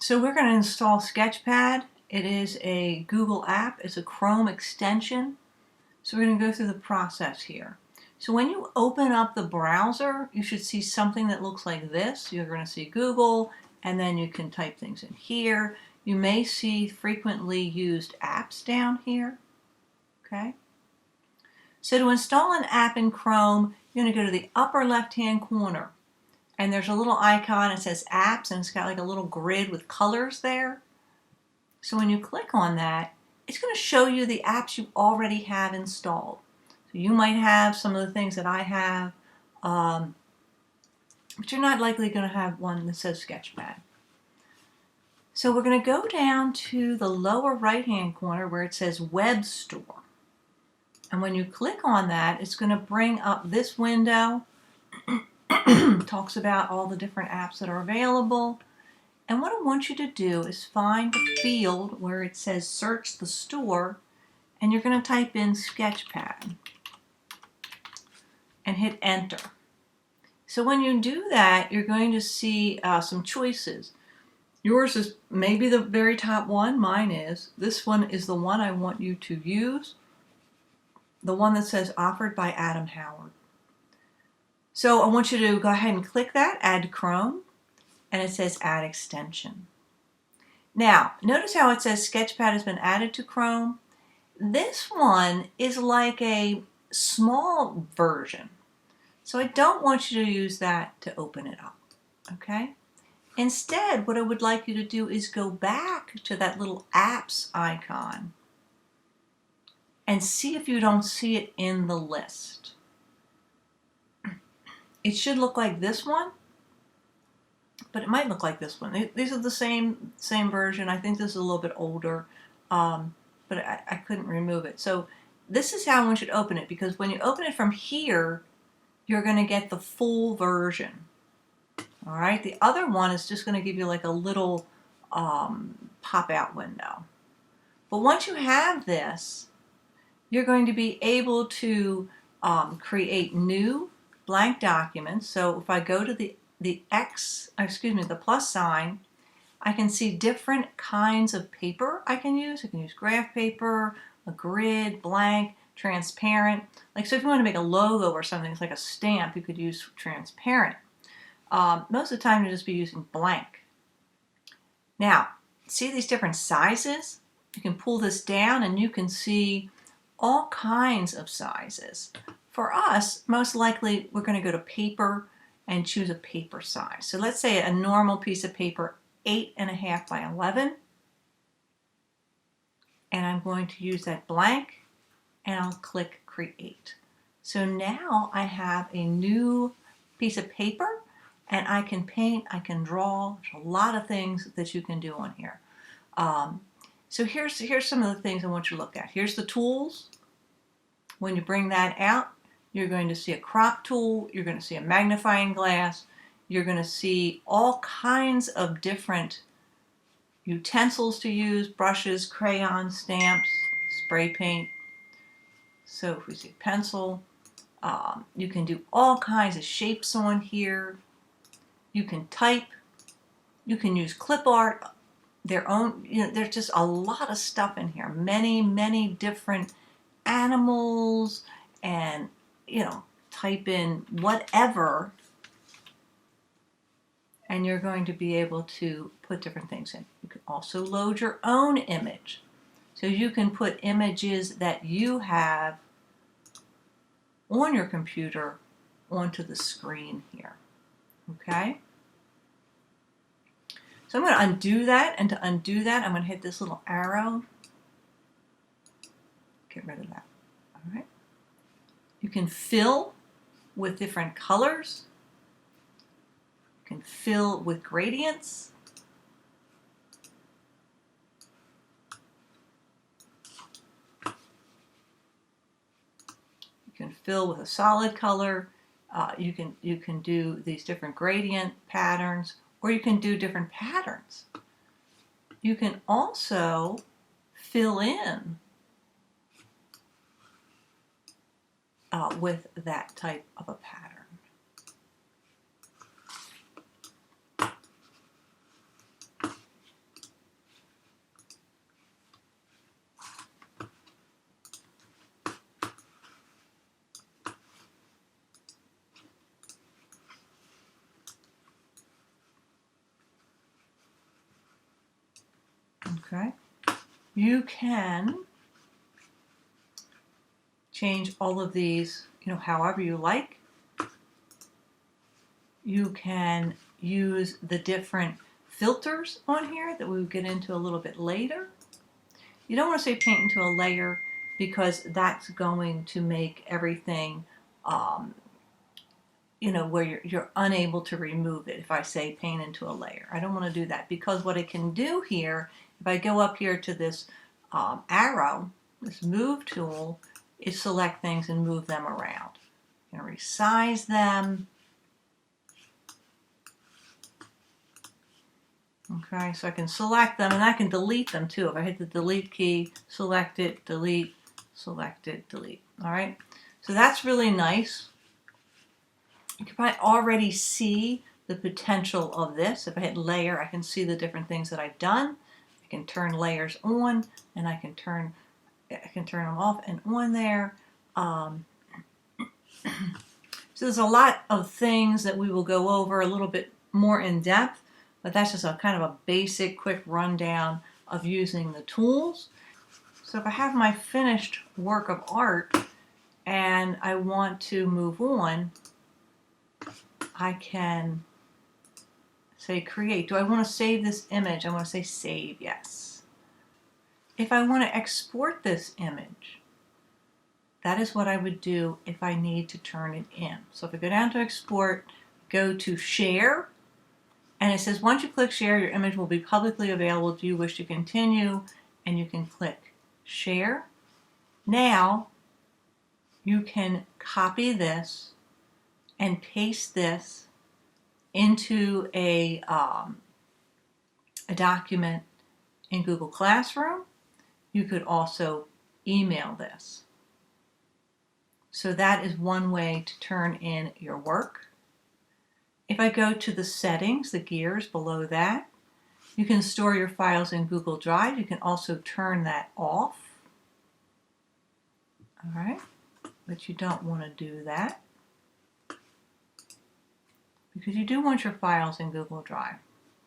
So we're going to install Sketchpad. It is a Google app. It's a Chrome extension. So we're going to go through the process here. So when you open up the browser, you should see something that looks like this. You're going to see Google, and then you can type things in here. You may see frequently used apps down here. Okay. So to install an app in Chrome, you're going to go to the upper left-hand corner. And there's a little icon, it says apps, and it's got like a little grid with colors there. So when you click on that, it's going to show you the apps you already have installed. So you might have some of the things that I have, but you're not likely going to have one that says Sketchpad. So we're going to go down to the lower right-hand corner where it says Web Store. And when you click on that, it's going to bring up this window. Talks about all the different apps that are available. And what I want you to do is find the field where it says search the store, and you're going to type in Sketchpad and hit enter. So when you do that, you're going to see some choices. Yours is maybe the very top one. Mine is. This one is the one I want you to use. The one that says offered by Adam Howard. So I want you to go ahead and click that, add to Chrome, and it says add extension. Now, notice how it says Sketchpad has been added to Chrome. This one is like a small version. So I don't want you to use that to open it up, okay? Instead, what I would like you to do is go back to that little apps icon and see if you don't see it in the list. It should look like this one, but it might look like this one. These are the same version. I think this is a little bit older, but I couldn't remove it. So this is how one should open it, because when you open it from here, you're going to get the full version. All right. The other one is just going to give you like a little pop-out window. But once you have this, you're going to be able to create new blank documents. So if I go to the plus sign, I can see different kinds of paper I can use. I can use graph paper, a grid, blank, transparent. Like, so if you want to make a logo or something, it's like a stamp, you could use transparent. Most of the time you'll just be using blank. Now, see these different sizes? You can pull this down and you can see all kinds of sizes. For us, most likely we're going to go to paper and choose a paper size. So let's say a normal piece of paper, 8.5 by 11. And I'm going to use that blank and I'll click create. So now I have a new piece of paper and I can paint, I can draw. There's a lot of things that you can do on here. So here's some of the things I want you to look at. Here's the tools. When you bring that out, you're going to see a crop tool, you're going to see a magnifying glass, you're going to see all kinds of different utensils to use, brushes, crayons, stamps, spray paint. So if we see pencil, you can do all kinds of shapes on here. You can type, you can use clip art, their own, there's just a lot of stuff in here. Many different animals, and type in whatever, and you're going to be able to put different things in. You can also load your own image. So you can put images that you have on your computer onto the screen here. Okay? So I'm going to undo that, and to undo that, I'm going to hit this little arrow. Get rid of that. All right. You can fill with different colors. You can fill with gradients. You can fill with a solid color. You can do these different gradient patterns, or you can do different patterns. You can also fill in with that type of a pattern. Okay. You can change all of these, however you like. You can use the different filters on here that we'll get into a little bit later. You don't want to say paint into a layer because that's going to make everything, where you're unable to remove it if I say paint into a layer. I don't want to do that because what I can do here, if I go up here to this arrow, this move tool, is select things and move them around. I'm going to resize them. Okay, so I can select them and I can delete them too. If I hit the delete key, select it, delete, select it, delete. All right, so that's really nice. You can probably already see the potential of this. If I hit layer, I can see the different things that I've done. I can turn layers on and I can turn them off and on there. So there's a lot of things that we will go over a little bit more in depth, but that's just a kind of a basic quick rundown of using the tools. So if I have my finished work of art and I want to move on, I can say create. Do I want to save this image? I want to say save, yes. If I want to export this image, that is what I would do if I need to turn it in. So if I go down to export, go to share, and it says once you click share, your image will be publicly available. Do you wish to continue? And you can click share. Now you can copy this and paste this into a document in Google Classroom. You could also email this. So that is one way to turn in your work. If I go to the settings, the gears below that, you can store your files in Google Drive. You can also turn that off. All right, but you don't want to do that because you do want your files in Google Drive.